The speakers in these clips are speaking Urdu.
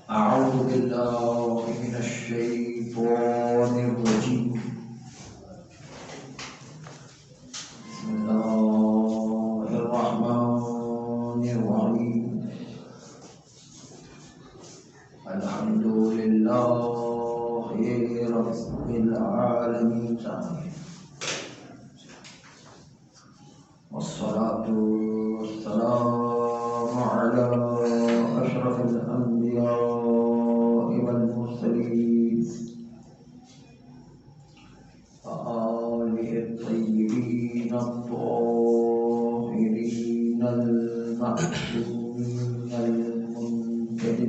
أعوذ بالله من الشيطان الرجيم. بسم الله الرحمن الرحيم. الحمد لله رب العالمين، والصلاة والسلام على أشرف الأنبياء والمرسلين وآله الطيبين الطاهرين المعصومين المنتجبين،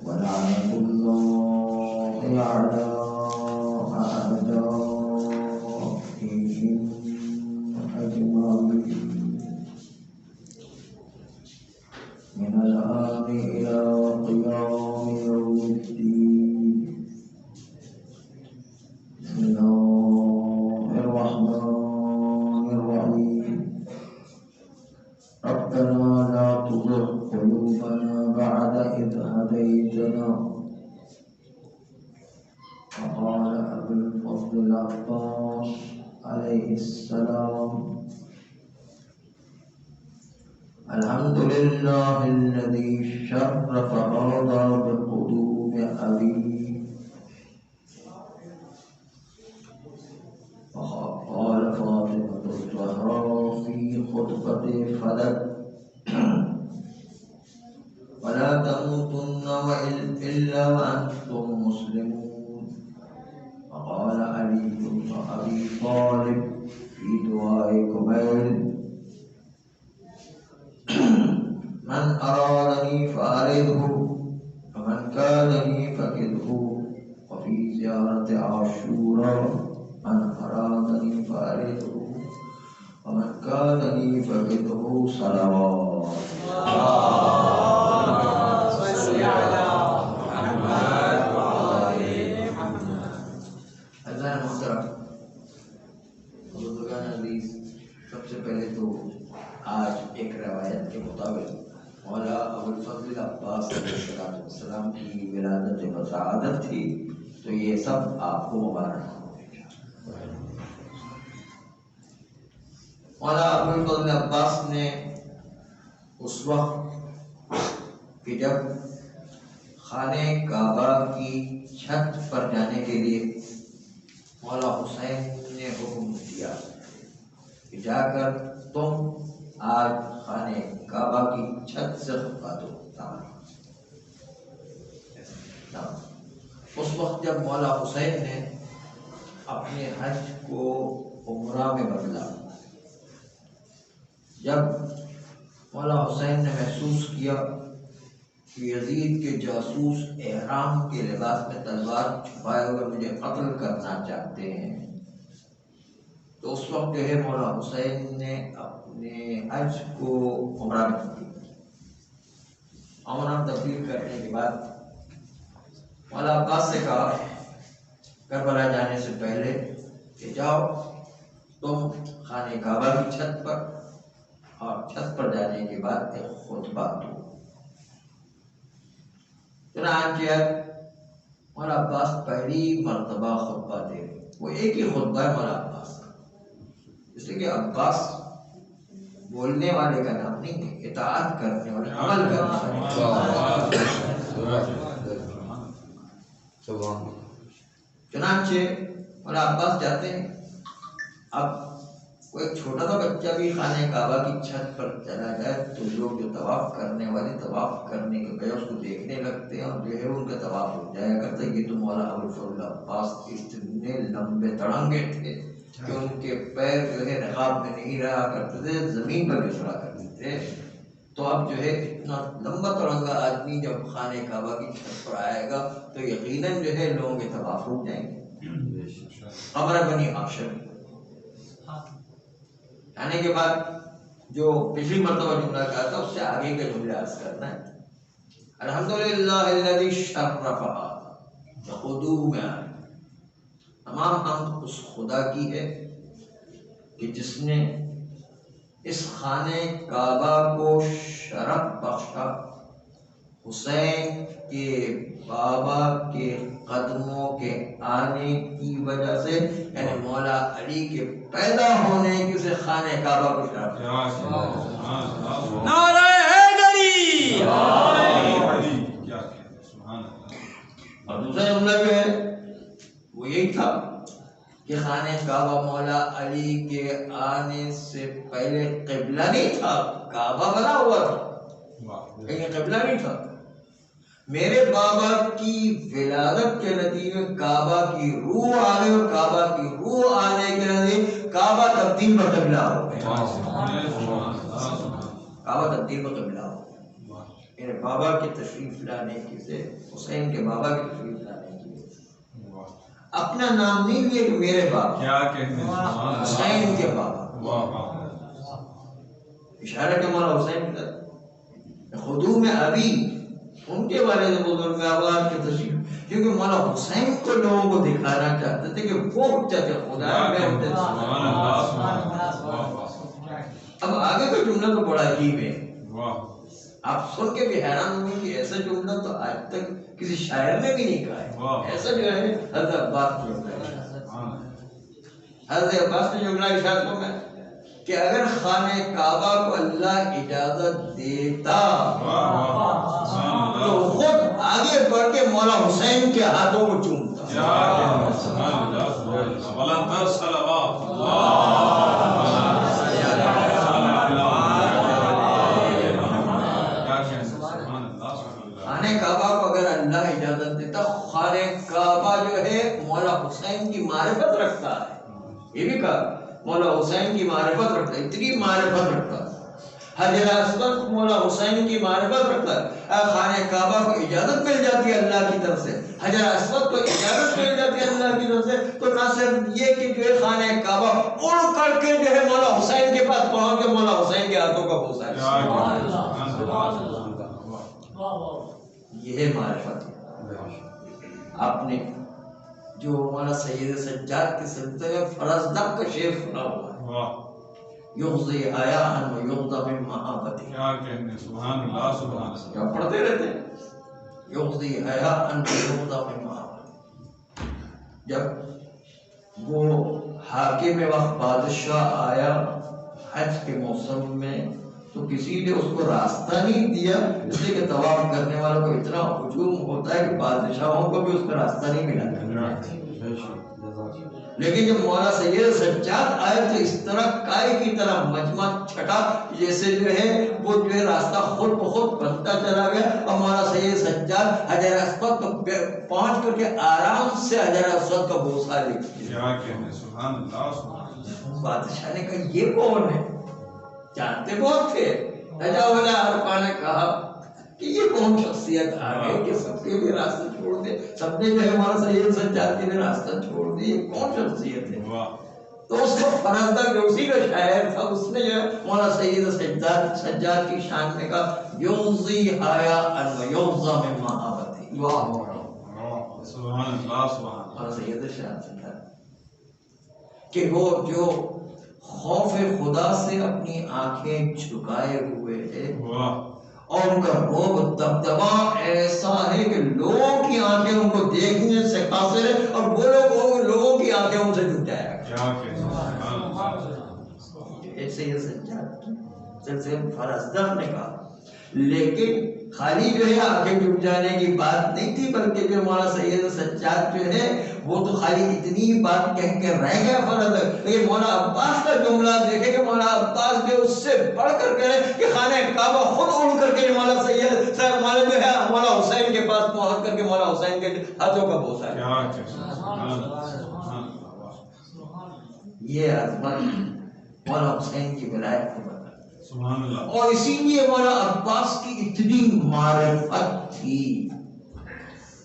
ولعنة الله على أعدائهم أجمعين من الآن إلى قيام يوم الدين. بسم الله الرحمن الرحيم. ربنا لا تزغ قلوبنا بعد إذ هديتنا. وقال أبو الفضل العباس عليه السلام: الحمد لله الذي شرف هذا بقدوم أبيه. وقال فاطمة الزهراء في خطبة فلك: ولا تموتن إلا وأنتم مسلمون. وقال علي بن أبي طالب في دعاء قبيل: من أرادني فأرده، ومن كادني فكده. وفي زيارة عاشوراء: من أرادني فأرده، ومن كادني فكده. صلوات اللہ محترم بزرگان عزیز، سب سے پہلے تو آج ایک روایت کے مطابق مولا ابو الفضل عباس علیہ السلام کی ولادت بسعادت تھی، تو یہ سب آپ کو مبارک ہو۔ مولا ابو الفضل عباس نے اس وقت کہ جب خانہ کعبہ کی چھت پر جانے کے لیے مولا حسین نے حکم دیا کہ جا کر تم آج خانہ کعبہ کی چھت سے خطبہ دو۔ اس وقت جب مولا حسین نے اپنے حج کو عمرہ میں بدلا، جب مولا حسین نے محسوس کیا کہ یزید کے جاسوس احرام کے لباس میں تلوار چھپائے ہوئے مجھے قتل کرنا چاہتے ہیں، تو اس وقت جو ہے مولا حسین نے اپنے حج کو عمرہ میں تبدیل کیا۔ عمرہ تبدیل کرنے کے بعد مولا عباس سے کہا کربلا جانے سے پہلے کہ جاؤ تم خانہ کعبہ کی چھت پر، اور چھت پر جانے کے بعد ایک خطبہ دو۔ چنانچہ مولا عباس پہلی مرتبہ خطبہ دے رہے، وہ ایک ہی خطبہ ہے مولا عباس کا، اس لیے کہ عباس بولنے والے کا نام نہیں ہے، اطاعت کرنے والے، عمل کرنے والے۔ چنانچہ مولا عباس جاتے ہیں۔ اب وہ ایک چھوٹا سا بچہ بھی خانہ کعبہ کی چھت پر چلا جائے تو لوگ جو طواف کرنے والے طواف کرنے کے بجائے اس کو دیکھنے لگتے ہیں، اور جو ہے ان کا طواف ہو جایا کرتا ہے۔ یہ تو مولا ابو الفضل عباس اتنے لمبے تڑنگے تھے کہ ان کے پیر جو ہے رکاب میں نہیں رہا کرتے تھے، زمین پر بچھڑا کرتے تھے۔ تو اب جو ہے اتنا لمبا تڑنگا آدمی جب خانہ کعبہ کی چھت پر آئے گا تو یقیناً جو ہے لوگوں کے طواف رک جائیں گے۔ قبر بنی ہاشم آنے کے بعد جو پچھلی مرتبہ جملہ کہا تھا اس سے آگے کا جملہ عرض کرنا ہے۔ الحمدللہ الذی شرفہا بقدوم آبی، تمام حمد اس خدا کی ہے کہ جس نے اس خانہ کعبہ کو شرف بخشا حسین کے بابا کے قدموں کے آنے کی وجہ سے، یعنی مولا علی کے پیدا ہونے کی سے خانہ کعبہ کو شرف بخشا۔ نعرہ حیدری! اور دوسرا جملہ جو ہے وہ یہی تھا کہ خانہ کعبہ مولا علی کے آنے سے پہلے قبلہ نہیں تھا، کعبہ بنا ہوا تھا لیکن قبلہ نہیں تھا۔ میرے بابا کی ولادت کے نتیجے میں کعبہ کی روح آ گئی، اور کعبہ کی روح آنے کے نتیجے کعبہ تبدیل میں قبلہ ہو گیا، کعبہ تبدیل میں قبلہ ہو گیا۔ میرے بابا کی تشریف لانے کی سے، حسین کے بابا کی تشریف لانے کی سے اپنا نام نہیں لیا کہ میرے بابا، کیا کہتے ہیں، حسین کے بابا، اشارہ کہ مولا حسین کی طرف خدوم ابی، ان کے بارے میں بزرگ آباد کی تشریف، کیونکہ مولا حسین کو لوگوں کو دکھانا چاہتے تھے کہ وہ حجت خدا ہے۔ اب آگے کا جملہ تو بڑا عجیب ہے، آپ سن کے بھی حیران ہوں گے کہ ایسا جملہ تو آج تک کسی شاعر نے بھی نہیں کہا ہے۔ ایسا جو ہے حضرت عباس کا جملہ ہے، حضرت عباس نے جملہ ارشاد فرمایا کہ اگر خانہ کعبہ کو اللہ اجازت دیتا تو خود آگے بڑھ کے مولا حسین کے ہاتھوں کو چومتا۔ خانہ کعبہ کو اگر اللہ اجازت دیتا، خانہ کعبہ جو ہے مولا حسین کی معرفت رکھتا ہے، یہ بھی کہا مولا حسین کی معرفت رکھتا ہے، اتنی معرفت رکھتا ہے۔ حجر اسود مولا حسین کی معرفت رکھتا ہے، خانہ کعبہ کو اجازت مل جاتی ہے اللہ کی طرف سے، حجر اسود کو اجازت مل جاتی ہے اللہ کی طرف سے، تو نہ صرف یہ کہ جو ہے خانہ کعبہ اڑ کر کے جو ہے مولا حسین کے پاس پہنچ کے مولا حسین کے ہاتھوں کا بوسہ ہے۔ یہ ہے معرفت۔ آپ نے جو مولانا سید سجاد کی سلسلے میں فرزدق کا شعر سنا ہوا ہے، یغزی حیاء و یغضی من محابتی، کیا کہنے، سبحان اللہ، سبحان اللہ، کیا پڑھتے رہتے ہیں، یغزی حیاء و یغضی من محابتی۔ جب وہ حاکم وقت بادشاہ آیا حج کے موسم میں تو کسی نے اس کو راستہ نہیں دیا، اس لیے کہ طواف کرنے والوں کو اتنا ہجوم ہوتا ہے کہ بادشاہوں کو بھی اس کا راستہ نہیں ملا۔ لیکن جب مولا سید سجاد آئے تو اس طرح کائے کی طرح مجمع چھٹا، جیسے جو ہے وہ جو ہے راستہ خود بخود بنتا چلا گیا، اور مولا سید سجاد حجر اسود پر پہنچ کر کے آرام سے حجر اسود کا بوسہ لے لیا۔ کیا کہنے، سبحان اللہ، سبحان اللہ۔ بادشاہ نے کہا یہ کون ہے؟ جانتے بہت تھے، رجا والا عرفہ نے کہا کہ یہ کون شخصیت آ گئی کہ سب کے لیے راستہ چھوڑ دے، سب نے جو ہے ہمارا سید سجاد کے لیے راستہ چھوڑ دیا، یہ کون شخصیت ہے؟ تو اس کو فرزدق جو اسی کا شاعر تھا، اس نے جو ہے مولا سید سجاد کی شان میں کہا یغزی حیاء و یغضی من محابتی۔ سبحان اللہ، سبحان اللہ۔ مولا سید سجاد کہ وہ جو خوف خدا سے اپنی آنکھیں جھکائے ہوئے ہے، اور ان کا روب دبدبا ایسا ہے کہ لوگوں کی آنکھیں ان کو دیکھنے سے قاصر ہے، اور وہ لوگوں کی آنکھیں ان سے جھک جائے گا۔ ایسے یہ سجاد سلسلے فرزدق نے کہا، لیکن خالی جو ہے آنکھیں جھک جانے کی بات نہیں تھی، بلکہ جو مولا سید سجاد جو ہے وہ تو خالی اتنی بات کہہ کے رہ گیا فرزدق، لیکن مولا عباس کا جملہ دیکھے کہ مولا عباس جو اس سے بڑھ کر کہے کہ خانہ کعبہ خود اڑ کر کے مولا سید صاحب مولا جو ہے مولا حسین کے پاس پہنچ کر کے مولا حسین کے ہاتھوں کا بوسہ ہے۔ یہ عظمت مولا حسین کی ولایت کو بتا، اور اسی لیے مولا عباس کی اتنی معرفت تھی۔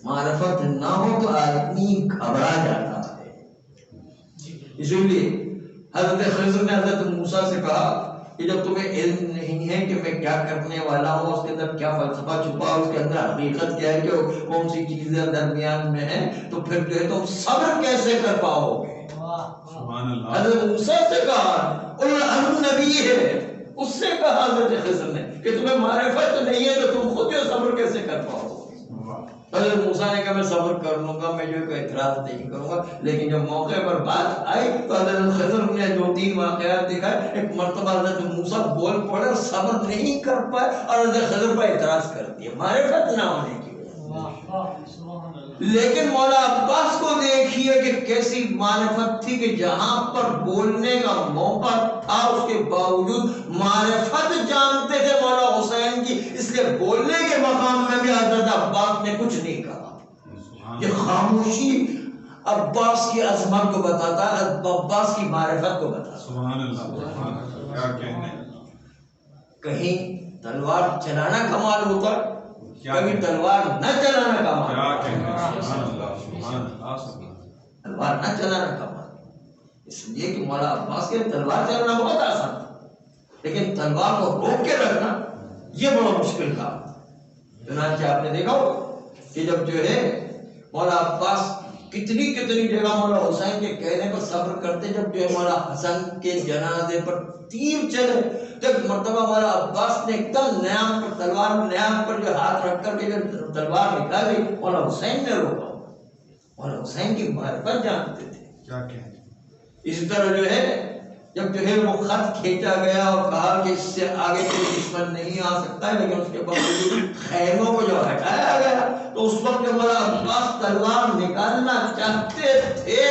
معرفت نہ ہو تو آدمی گھبرا جاتا ہے، اسی لیے حضرت خضر نے حضرت موسیٰ سے کہا کہ جب تمہیں علم نہیں ہے کہ میں کیا کرنے والا ہوں، اس کے اندر کیا فلسفہ چھپا ہے، اس کے اندر حقیقت کیا ہے، کہ کون سی چیزیں درمیان میں ہیں، تو پھر جو ہے تم صبر کیسے کر پاؤ گے؟ حضرت موسیٰ سے کہا الامر نبی ہے، اس سے کہا حضرت خضر نے کہ تمہیں معرفت نہیں ہے تو تم خود یہ صبر کیسے کر پاؤ گے؟ حضرت موسیٰ نے کہا میں صبر کر لوں گا، میں جو کوئی اعتراض نہیں کروں گا. لیکن جب موقع پر بات آئی تو حضرت خضر نے 2-3 واقعات دکھائے. ایک مرتبہ حضرت موسیٰ بول پڑے اور صبر نہیں کر پائے اور حضرت خضر پر اعتراض کر دیا معرفت نہ ہونے کی وجہ. لیکن مولا عباس کو دیکھیے کہ کیسی معرفت تھی کہ جہاں پر بولنے کا موقع تھا اس کے باوجود معرفت جانتے تھے مولا حسین کی، اس لیے بولنے کے مقام میں بھی حضرت عباس نے کچھ نہیں کہا. یہ خاموشی عباس کی عظمت کو بتاتا ہے، عباس کی معرفت کو بتاتا ہے. سبحان اللہ، کیا کہنے. کہیں تلوار چلانا کمال ہوتا، کبھی تلوار نہ چلانا کمال. تلوار نہ چلانا کمال، اس لیے کہ مولا عباس کے تلوار چلانا بہت آسان تھا، لیکن تلوار کو روک کے رکھنا یہ بڑا مشکل کام. چنانچہ آپ نے دیکھا ہو کہ جب جو ہے مولا عباس کتنی جگہ مولا حسین کے کہنے پر صبر کرتے، جب جو ہے مولا حسن کے جنازے پر تیر چلے تو ایک مرتبہ مولا عباس نے ایک دم نیام پر تلوار نیام پر جو ہاتھ رکھ کر کے جو تلوار نکالی، مولا حسین نے روکا. مولا حسین کی معرفت جانتے تھے. کیا کہنے. اسی طرح جو ہے جب جو ہے وہ خط کھینچا گیا اور کہا کہ اس سے آگے کوئی دشمن نہیں آ سکتا ہے، لیکن اس کے باوجود خیموں کو جو ہٹایا گیا تو اس وقت جو مولا عباس تلوار نکالنا چاہتے تھے،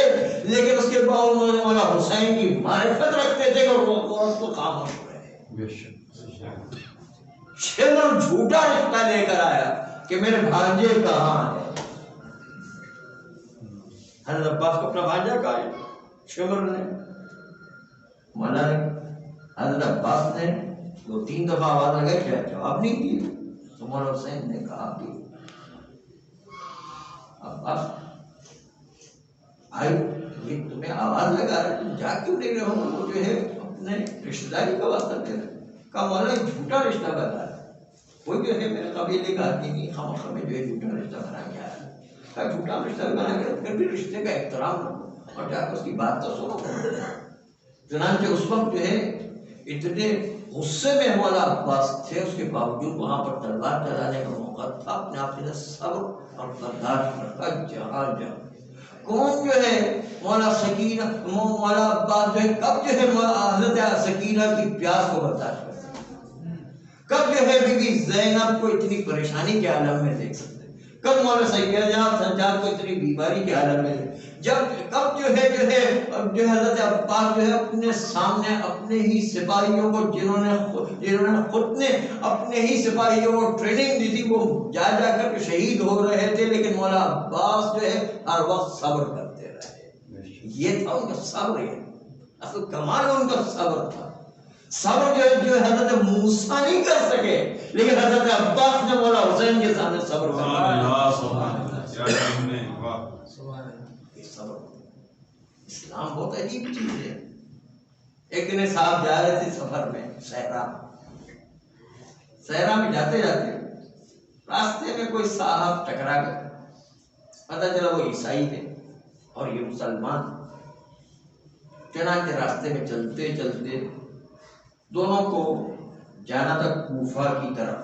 لیکن اس کے باوجود مولا حسین کی معرفت رکھتے تھے کہ وہ اس کو خاموش رہے. شمر جھوٹا رشتہ لے کر آیا کہ میرے بھانجے کہاں ہے. حضرت عباس کو اپنا بھانجا کہا ہے شمر نے. مولا نے حضرت عباس نے 2-3 دفعہ آواز لگائی، کیا جواب نہیں دیا. تو مولا حسین نے کہا کہ عباس بھائی یہ تمہیں آواز لگا رہا ہے، تم جا کیوں نہیں رہے ہو؟ وہ جو ہے اپنے رشتہ داری کا واسطہ دے رہے. کہا مولا ایک جھوٹا رشتہ بتا رہا ہے، وہ جو ہے میرے قبیلے کا آدمی نہیں، خواہ میں جو ہے جھوٹا رشتہ بنا کے آیا ہے. کہا جھوٹا رشتہ بنا کے پھر بھی رشتے کا احترام رکھو اور جا کر اس کی بات تو سنو. چنانچہ اس وقت جو ہے اتنے غصے میں مولا عباس تھے، اس کے باوجود وہاں پر تلوار چلانے کا موقع تھا، اپنے آپ سے صبر اور برداشت رکھا. جہاں کون جو ہے مولا سکینہ مولا عباس جو ہے کب جو ہے حضرت سکینہ کی پیاس کو برداشت کر سکتے، کب جو ہے بی بی زینب کو اتنی پریشانی کے عالم میں دیکھ سکتے، کب مولا سیدنا سجاد کو اتنی بیماری کے عالم میں کب جو ہے حضرت عباس جو ہے اپنے سامنے اپنے ہی سپاہیوں کو جنہوں نے خود نے اپنے ہی سپاہیوں کو ٹریننگ دی تھی، وہ جا کر شہید ہو رہے تھے، لیکن مولا عباس جو ہے ہر وقت صبر کرتے رہے. یہ تھا ان کا صبر، ہے اصل کمال ان کا صبر تھا. صبر جو حضرت موسیٰ نہیں کر سکے، لیکن حضرت عباس نے مولا حسین کے سامنے صبر صبر. اسلام بہت عجیب چیز ہے. ایک دن صاحب جا رہے تھے سفر میں، صحرا میں جاتے راستے میں کوئی صاحب ٹکرا گئے. پتہ چلا وہ عیسائی تھے اور یہ مسلمان. چنانچہ راستے میں چلتے چلتے دونوں کو جانا تھا کوفہ کی طرف،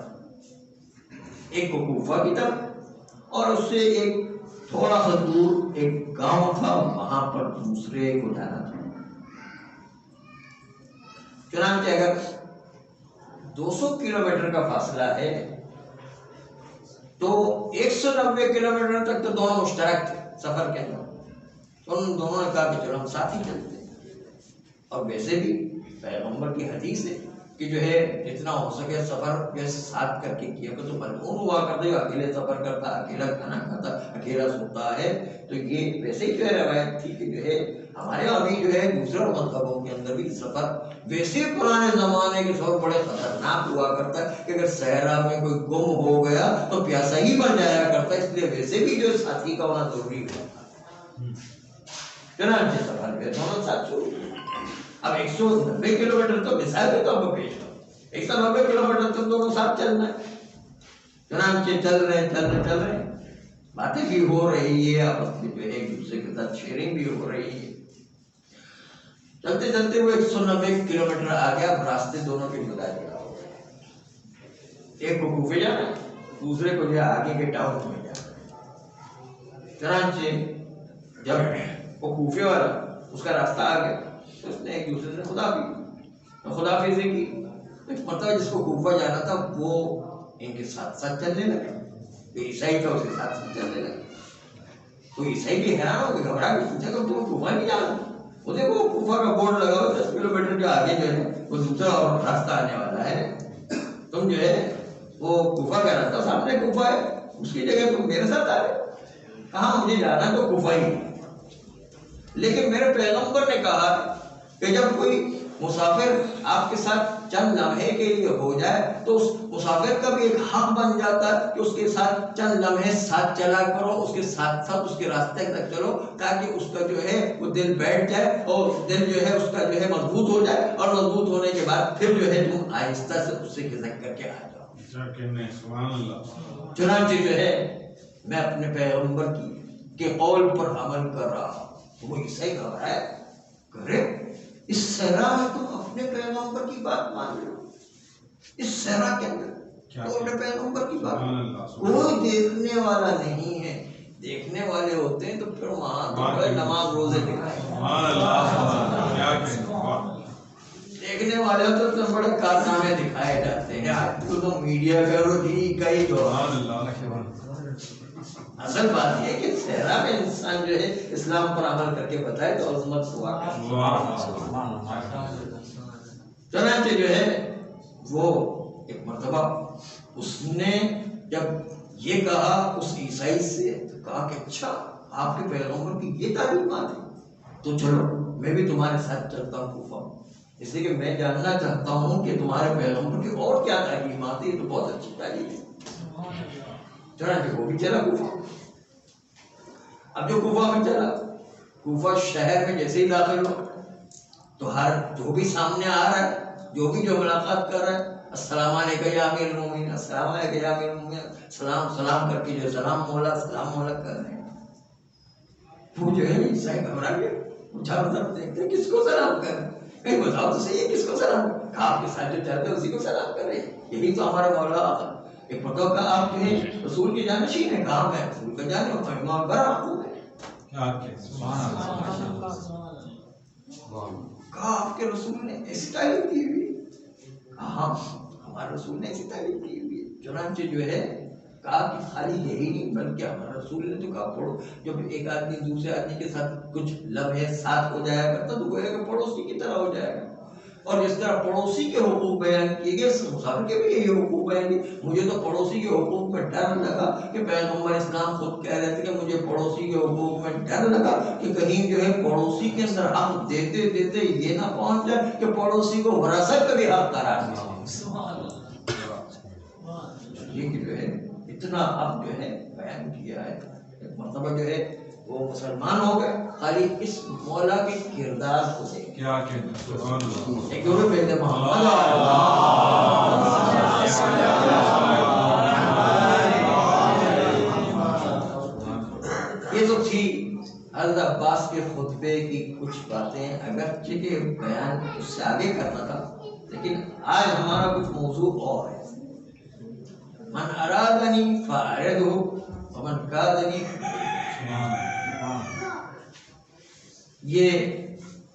ایک کو کوفہ کی طرف اور اس سے ایک تھوڑا سا دور ایک گاؤں تھا، وہاں پر دوسرے کو جانا تھا. چنانچہ اگر 200 کلومیٹر کا فاصلہ ہے تو 190 کلومیٹر تک تو دونوں مشترک تھے سفر کے اندر. تو ان دونوں نے کہا کہ چلو ہم ساتھ ہی چلتے ہیں. اور ویسے بھی پیغمبر کی حدیث ہے کہ جو ہے جتنا ہو سکے سفر جیسے ساتھ کر کے کیا تو ملعون ہوا کرتے، اکیلے سفر کرتا، اکیلا کھانا کھاتا، اکیلا سوتا ہے. تو یہ ویسے ہی جو ہے روایت تھی کہ جو ہے ہمارے ابھی جو ہے دوسرے مذہبوں کے اندر بھی سفر ویسے پرانے زمانے کے سفر بڑے خطرناک ہوا کرتا ہے کہ اگر صحرا میں کوئی گم ہو گیا تو پیاسا ہی بن جایا کرتا ہے، اس لیے ویسے بھی جو ساتھی کا ہونا ضروری ہوتا. چنانچہ سفر میں دونوں ساتھ شروع. اب 190 کلومیٹر تو مثال کے طور پر پیش ہے، 190 کلومیٹر تک دونوں ساتھ چلنا ہے. چنانچہ چل رہے باتیں بھی ہو رہی ہے، آپس میں جو ہے ایک دوسرے کے ساتھ شیئرنگ بھی ہو رہی ہے. چلتے چلتے وہ 190 کلومیٹر آگے، اب راستے دونوں کے جدا جدا ہو گئے، ایک کو کوفے جانا، دوسرے کو جو آگے کے ٹاؤن میں جانا۔ چنانچہ جب وہ کوفے والا اس کا راستہ آ گیا تو اس نے ایک دوسرے سے خدافظی کی۔ ایک مطلب جس کو کوفہ جانا تھا وہ ان کے ساتھ ساتھ چلنے لگا، جو عیسائی تھا اس کے ساتھ ساتھ چلنے لگا۔ تو عیسائی بھی حیران ہو گئے، گھبرا کے پوچھا کہ تم کوفہ نہیں جانا؟ وہ دیکھو کوفہ کا بورڈ لگا ہوا 10 کلومیٹر کے آگے جو ہے وہ دوسرا اور راستہ آنے والا ہے، تم جو ہے وہ کوفہ کا راستہ سامنے کوفہ ہے، اس کی جگہ تم میرے ساتھ آ رہے۔ کہاں مجھے جانا تو کوفہ ہی، لیکن میرے پیغمبر نے کہا کہ جب کوئی مسافر آپ کے ساتھ چند لمحے کے لیے ہو جائے تو اس مسافر کا بھی ایک حق بن جاتا ہے کہ اس کے ساتھ چند لمحے ساتھ چلا کرو، اس کے ساتھ ساتھ اس کے راستے تک چلو، تاکہ اس کا جو ہے وہ دل بیٹھ جائے اور دل جو ہے اس کا جو ہے مضبوط ہو جائے، اور مضبوط ہونے کے بعد پھر جو ہے تم آہستہ سے اس سے کھسک کر کے آ جاؤ۔ چنانچہ جو ہے میں اپنے پیغمبر کے قول پر عمل کر رہا ہوں۔ وہ عیسائی گھبرائے، کرے اس صحرا میں تم اپنے پیغمبر کی بات مان رہے ہو؟ اس صحرا کے اندر تو اپنے پیغمبر کی بات کوئی دیکھنے والا نہیں ہے، دیکھنے والے ہوتے ہیں تو پھر وہاں تو نماز روزے دکھائے، دیکھنے والے ہوتے تو بڑے کارنامے دکھائے جاتے ہیں، آپ کو تو میڈیا کرو جی کئی دو۔ اصل بات یہ کہ صحرا میں انسان جو ہے اسلام پر عمل کر کے بتائے تو عظمت ہوا۔ چنانچہ جو ہے وہ ایک مرتبہ اس نے جب یہ کہا اس عیسائی سے، تو کہا کہ اچھا آپ کے پیغمبر کی یہ تعلیمات ہے، تو چلو میں بھی تمہارے ساتھ چلتا ہوں کوفہ، اس لیے کہ میں جاننا چاہتا ہوں کہ تمہارے پیغمبر کی اور کیا تعلیمات ہیں، یہ تو بہت اچھی تعلیم ہے۔ چنانچہ وہ بھی چلا کوفہ۔ اب جو کوفہ میں چلا، کوفہ شہر میں جیسے ہی داخل ہو تو ہر جو بھی سامنے آ رہا ہے، جو بھی جو ملاقات کر رہا ہے، السلام علیکم یا امیر المومنین، السلام علیکم یا امیر المومنین، سلام کر کے جو سلام مولا کر رہے ہیں۔ وہ جو ہے عیسائی گھبرا گیا، پوچھا مطلب دیکھتے کس کو سلام کر رہے ہیں، کہیں بتاؤ تو صحیح ہے کس کو سلام کر، کہا آپ کے ساتھ جو چلتے اسی کو سلام کر رہے ہیں، یہی تو ہمارا مولا آقا۔ ایک پتہ کا آپ جو ہے رسول کی جانشین ہے، کہا میں رسول کا جانے ہوں، امام برا ہوں میں، کہا آپ کے رسول نے ایسی تعلیم دی ہوئی، کہا ہاں ہمارے رسول نے ایسی تعلیم دی ہوئی ہے۔ چنانچہ جو ہے کہا کہ خالی یہی نہیں بلکہ ہمارے رسول نے تو کہا پڑھو، جب ایک آدمی دوسرے آدمی کے ساتھ کچھ لمحے ساتھ ہو جایا کرتا تو گویا کہ پڑوسی کی طرح ہو جائے گا، اور جس طرح پڑوسی کے حقوق بیان کیے گئے مسافر کے بھی یہی حقوق بیان کیے۔ مجھے تو پڑوسی کے حقوق میں ڈر لگا کہ پیغمبر اسلام خود کہہ رہے تھے کہ مجھے پڑوسی کے حقوق میں ڈر لگا کہ کہیں جو ہے پڑوسی کے اندر حق دیتے دیتے یہ نہ پہنچ جائے کہ پڑوسی کو وراثت کا بھی حق قرار دے۔ یہ جو ہے اتنا اب جو ہے بیان کیا ہے، ایک مرتبہ جو ہے وہ مسلمان ہو گئے خالی اس مولا کے کردار کو دیکھ کے۔ ایک دونوں بیٹے محمد یہ تو تھی حضرت عباس کے خطبے کی کچھ باتیں، اگرچہ کہ بیان اس سے آگے کرنا تھا، لیکن آج ہمارا کچھ موضوع اور ہے۔ من ارادنی فاعرضہ ومن کادنی، یہ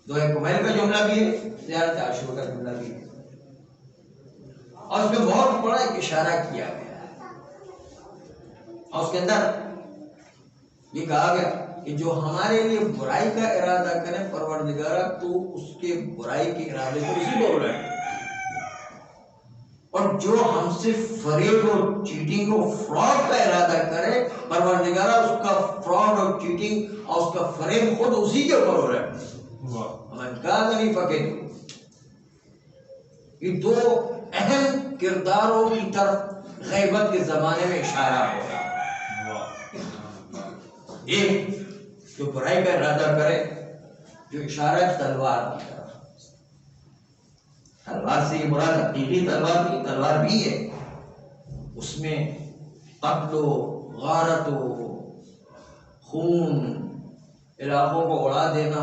دوحہ کمیل کا جملہ بھی ہے، زیارت عاشور کا جملہ بھی ہے، اور اس میں بہت بڑا ایک اشارہ کیا گیا ہے، اور اس کے اندر یہ کہا گیا کہ جو ہمارے لیے برائی کا ارادہ کرے پروردگارہ تو اس کے برائی کے ارادے کو اسی کو الٹ، اور جو ہم سے فریب اور چیٹنگ اور فراڈ کا ارادہ کرے پروردگارہ اس کا فراڈ اور چیٹنگ اور اس کا فریب خود اسی کے اوپر ہو رہا ہے۔ من کاذنی فقط، یہ دو اہم کرداروں کی طرف غیبت کے زمانے میں اشارہ ہو رہا ہے۔ ایک جو برائی کا ارادہ کرے، جو اشارہ ہے تلوار کی طرف، تلوار سے یہ مراد حقیقی تلوار نہیں، تلوار بھی ہے، اس میں قتل و غارت و خون، علاقوں کو اڑا دینا،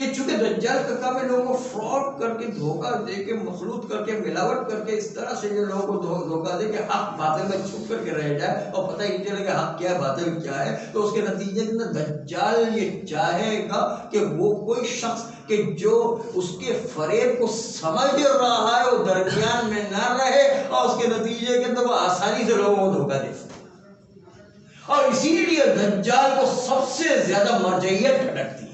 کہ چونکہ دجال کا کام ہے لوگوں کو فراڈ کر کے دھوکہ دے کے مخلوط کر کے ملاوٹ کر کے اس طرح سے یہ لوگوں کو دھوکہ دے کہ حق باطل میں چھپ کر کے رہ جائے اور پتہ ہی نہیں چلے کہ حق کیا ہے باطل کیا ہے. تو اس کے نتیجے کے اندر دجال یہ چاہے گا کہ وہ کوئی شخص کہ جو اس کے فریب کو سمجھ رہا ہے وہ درمیان میں نہ رہے اور اس کے نتیجے کے اندر وہ آسانی سے لوگوں کو دھوکہ دے. اور اسی لیے دجال کو سب سے زیادہ مرجعیت کھٹکتی ہے.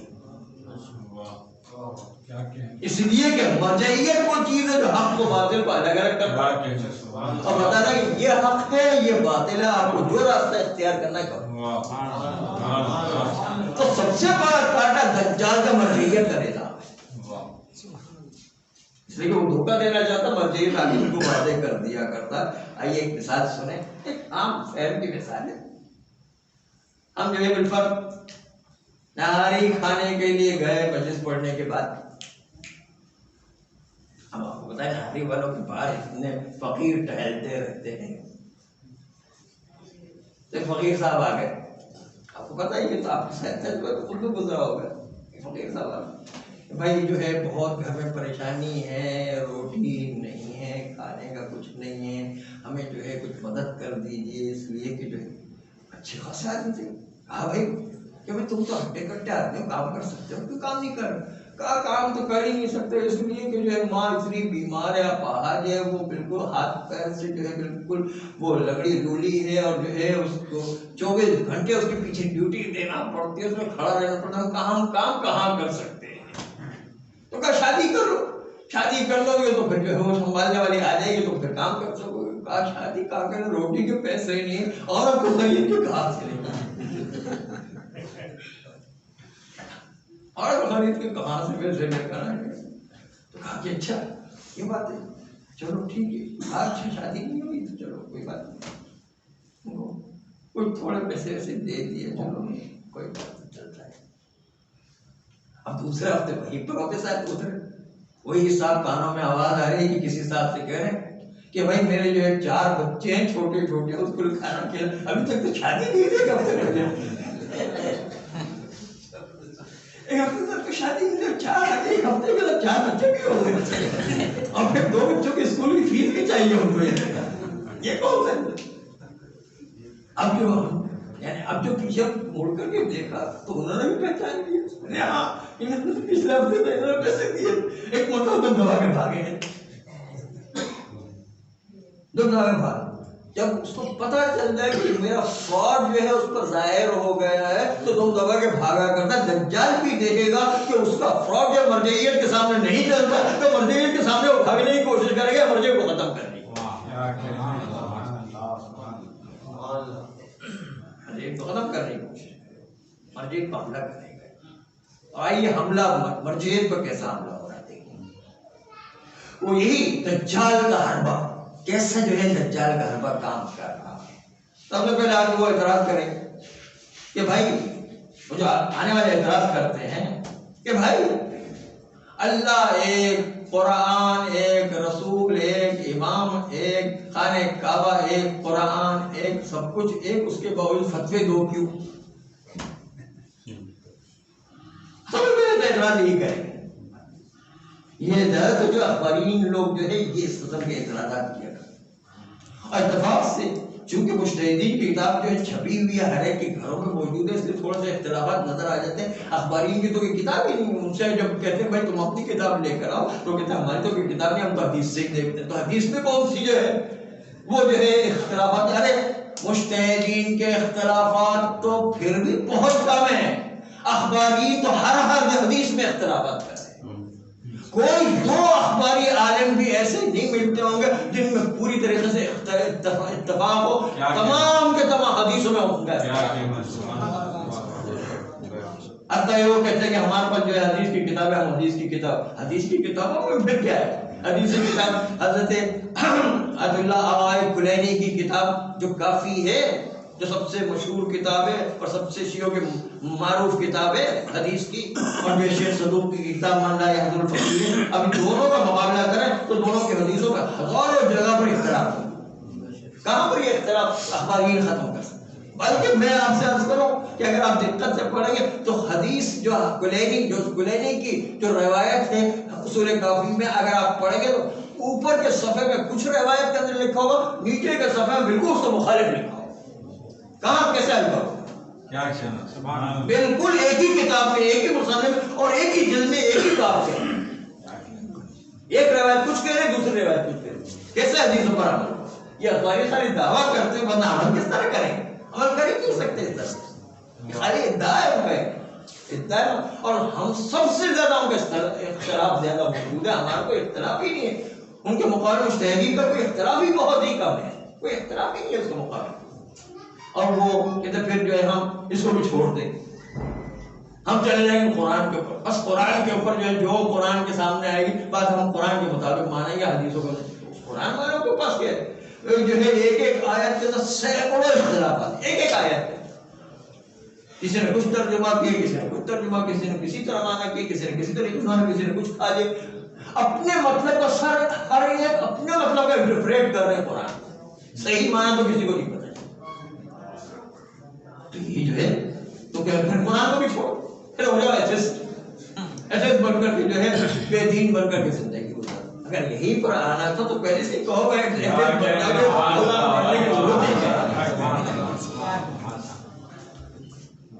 اس لیے کہ مرجعیت وہ چیز ہے جو حق کو باطل کو الگ الگ کرتا ہے اور بتانا کہ یہ حق ہے یہ باطل ہے, آپ کو جو راستہ اختیار کرنا ہے کرو. تو سب سے بڑا کاٹا دجال کا مرجعیت کا نظام ہے, اس لیے کہ وہ دھوکہ دینا چاہتا مرجعیت آگے ان کو واضح کر دیا کرتا. آئیے ایک مثال سنیں, ایک عام فہم کی مثال ہے. ہم جو ہے بالفرض نہاری کھانے کے لیے گئے مجلس پڑھنے کے بعد. ہم آپ کو بتائیں نہاری والوں کے باہر اتنے فقیر ٹہلتے رہتے ہیں. تو فقیر صاحب آ گئے, آپ کو پتہ ہی ہے تو آپ کے ساتھ اردو گزرا ہوگا. فقیر صاحب آ گئے, بھائی جو ہے بہت گھر میں پریشانی ہے, روٹی نہیں ہے, کھانے کا کچھ نہیں ہے, ہمیں جو ہے کچھ مدد کر دیجیے. اس لیے کہ جو ہے اچھے خاصے آدمی تھے. کہا بھائی کہ بھائی تم تو ہٹے کٹے آدمی ہو, کام کر سکتے ہو, کیوں کام نہیں کر. کہا کام تو کر ہی نہیں سکتے اس لیے کہ جو ہے ماں اتنی بیمار ہے, اپاہج ہے, وہ بالکل ہاتھ پیر سے جو ہے بالکل وہ لگڑی لولی ہے اور جو ہے اس کو 24 گھنٹے اس کے پیچھے ڈیوٹی دینا پڑتی ہے, اس میں کھڑا رہنا پڑتا ہے. کام کہاں کر سکتے ہیں. تو کہا شادی کر لو, شادی کر لو گے تو پھر جو ہے وہ سنبھالنے والی آ جائے گی تو پھر کام کر سکو گے. کہا شادی کہاں کریں, روٹی کے پیسے ہی نہیں, عورت کو خرید کے کہاں سے لیں گے, اور خرید کے کہاں سے پیسے لے کر آئیں گے. تو کہا کہ اچھا یہ بات ہے, چلو ٹھیک ہے. اچھا شادی نہیں ہوئی تو چلو کوئی بات نہیں, کوئی تھوڑے پیسے ویسے دے دیے, چلو کوئی بات نہیں چلتا ہے. اب دوسرے ہفتے وہیں پر ہوتے صاحب ادھر وہی صاحب کانوں میں آواز آ رہی ہے کہ کسی صاحب سے کہہ رہے ہیں کہ بھائی میرے جو ہے 4 بچے ہیں چھوٹے چھوٹے, اس کو کھانا کھلا, ابھی تک تو شادی نہیں ہوئی. ایک ہفتے تک تو شادی نہیں ہوئی, 4 ایک ہفتے کے بعد 4 بچے بھی ہو گئے اور پھر 2 بچوں کے اسکول کی فیس بھی چاہیے ان کو. یہ کون سا اب جو پیچھے مڑ کر کے دیکھا تو انہوں نے بھی پہچان لیا, ہاں انہوں نے پچھلے ہفتے میں انہوں نے پیسے دیے. ایک مرتبہ دم دبا کے بھاگے ہیں, دم دبا کے بھاگ. جب اس کو پتہ چل جائے کہ میرا فراڈ جو ہے اس پر ظاہر ہو گیا ہے تو دم دبا کے بھاگا کرتا. دجال بھی دیکھے گا کہ اس کا فراڈ جو مرجعیت کے سامنے نہیں چلتا تو مرجعیت کے سامنے وہ بھاگنے کی کوشش کرے گا, مرجعیت کو ختم کرنے کی, مرجعیت کو ختم کرنے کی کوشش کرے گا, مرجعیت پر حملہ کرے گا. آئیے حملہ مرجعیت پر کیسا حملہ ہو رہا ہے دیکھیں. وہ یہی دجال کا حربہ کیسا جو ہے دجال کا حربہ کام کر رہا ہے. سب سے پہلے آج وہ اعتراض کریں کہ بھائی وہ جو آنے والے اعتراض کرتے ہیں کہ بھائی اللہ ایک, قرآن ایک, رسول ایک, امام ایک, خانہ کعبہ ایک, قرآن ایک, سب کچھ ایک, اس کے باوجود فتوے 2 کیوں. سب سے پہلے اعتراض یہی کریں گے. یہ درد جو اخبارین لوگ جو ہے یہ اس قسم کے اعتراضات کیا کرتے ہیں اور اتفاق سے چونکہ مجتہدین کی کتاب جو ہے چھپی ہوئی ہے, ہر ایک کے گھروں میں موجود ہے, اس لیے تھوڑے سے اختلافات نظر آ جاتے ہیں. اخبارین کی تو کوئی کتاب ہی نہیں, ان سے جب کہتے ہیں بھائی تم اپنی کتاب لے کر آؤ تو کہتے ہیں ہماری تو کوئی کتاب نہیں, ہم تو حدیث سے دیکھتے ہیں. تو حدیث میں کون سی جو ہے وہ جو ہے اختلافات, ارے مجتہدین کے اختلافات تو پھر بھی بہت کم ہیں, اخبارین تو ہر حدیث میں اختلافات کرتے ہیں. کوئی 2 اخباری عالم بھی ایسے نہیں ملتے ہوں گے جن میں پوری طریقے سے اتفاق ہو, تمام کے تمام حدیثوں میں ہوں گے. حتیٰ یہ وہ کہتے ہیں کہ ہمارے پاس جو ہے حدیث کی کتاب ہے, ہم حدیث کی کتابوں میں پھر کیا ہے. حدیث کی کتاب حضرت عبداللہ آغائے کلینی کی کتاب جو کافی ہے, جو سب سے مشہور کتاب ہے اور سب سے شیعوں کی معروف کتاب ہے حدیث کی, اور جو شیخ صدوق کی کتاب مان لا یحضر الفقیر. اب دونوں کا مقابلہ کریں تو دونوں کی حدیثوں کا ہزاروں جگہ پر اختلاف ہے. کہاں پر یہ اختلاف اخبارین ختم کر سکتے ہیں. بلکہ میں آپ سے عرض کروں کہ اگر آپ دقت سے پڑھیں گے تو حدیث جو کلینی کی جو روایت ہے اصول کافی میں اگر آپ پڑھیں گے تو اوپر کے صفحے میں کچھ روایت کے اندر لکھا ہوگا، نیچے کے صفحے میں بالکل اس کو مخالف لکھا ہوگا. کہاں کیسے الفا ہوگا؟ بالکل ایک ہی کتاب میں، ایک ہی مصنف اور ایک ہی جلد میں ایک ہی باب سے ایک روایت کچھ کہہ رہے، دوسری روایت کچھ کہہ رہے. کیسے حدیثوں پر عمل؟ یہ ساری دعویٰ کرتے ہیں، ورنہ عمل کس طرح کریں؟ عمل کر ہی نہیں سکتے اس طرح. خالی ادعا ہے ادعا، اور ہم سب سے زیادہ ان کا اختلاف زیادہ موجود ہے. ہمارا کوئی اختلاف ہی نہیں ہے ان کے مقابلے. مجتہدین کا کوئی اختلاف ہی بہت ہی کم ہے، کوئی اختلاف ہی نہیں ہے اس کے مقابلے. اور وہ کہتے پھر جو ہے ہم اس کو بھی چھوڑ دیں، ہم چلے جائیں گے قرآن کے اوپر. بس قرآن کے اوپر جو ہے جو قرآن کے سامنے آئے گی بات ہم قرآن کے مطابق مانیں گے، حدیثوں کو قرآن والوں کے پاس کیا ہے جو ہے ایک آیت کے اندر سینکڑوں اختلافات، ایک آیت ہے. کسی نے کچھ ترجمہ کیا، کسی نے کچھ ترجمہ، کسی نے کسی طرح مانا کیا، کسی نے کسی طریقے سے مانا، کسی نے کچھ کھا لیا. اپنے مطلب کا ہر ایک اپنے مطلب کا انٹرپریٹ کر رہے ہیں قرآن. صحیح مانا تو کسی کو نہیں پتا. تو یہ جو ہے تو کہ پھر قرآن کو بھی چھوڑ، پھر ہو جاؤ ایسے بن کر کے جو ہے بے دین بن کر کے زندگی گزار. اگر یہی پر آنا تھا تو پہلے سے کہو گے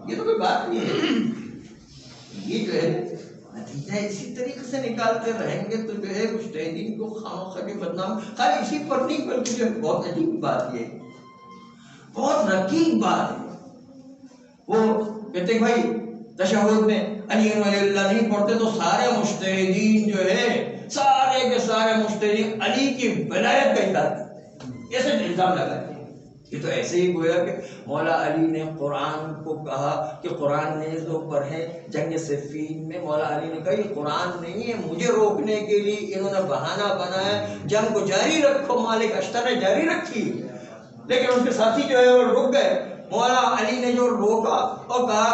یہ تو کوئی بات نہیں ہے. یہ جو ہے نتیجہ اسی طریقے سے نکالتے رہیں گے تو جو ہے مجتہدین کو خواہ بدنام. خالی اسی پر نہیں بلکہ جو ہے بہت عجیب بات یہ ہے، بہت رقیق بات ہے. وہ کہتے ہیں بھائی تشہد میں علی ولی اللہ نہیں پڑھتے تو سارے مجتہدین جو ہے سارے کے سارے مجتہدین علی کی ولایت کا انکار کرتے ہیں. ایسے الزام لگاتے ہیں. یہ تو ایسے ہی گویا کہ مولا علی نے قرآن کو کہا کہ قرآن نے جو پڑھے جنگ صفین میں، مولا علی نے کہا یہ قرآن نہیں ہے، مجھے روکنے کے لیے انہوں نے بہانہ بنایا، جنگ کو جاری رکھو. مالک اشتر نے جاری رکھی لیکن ان کے ساتھی جو ہے وہ رک گئے. مولا علی نے جو روکا اور کہا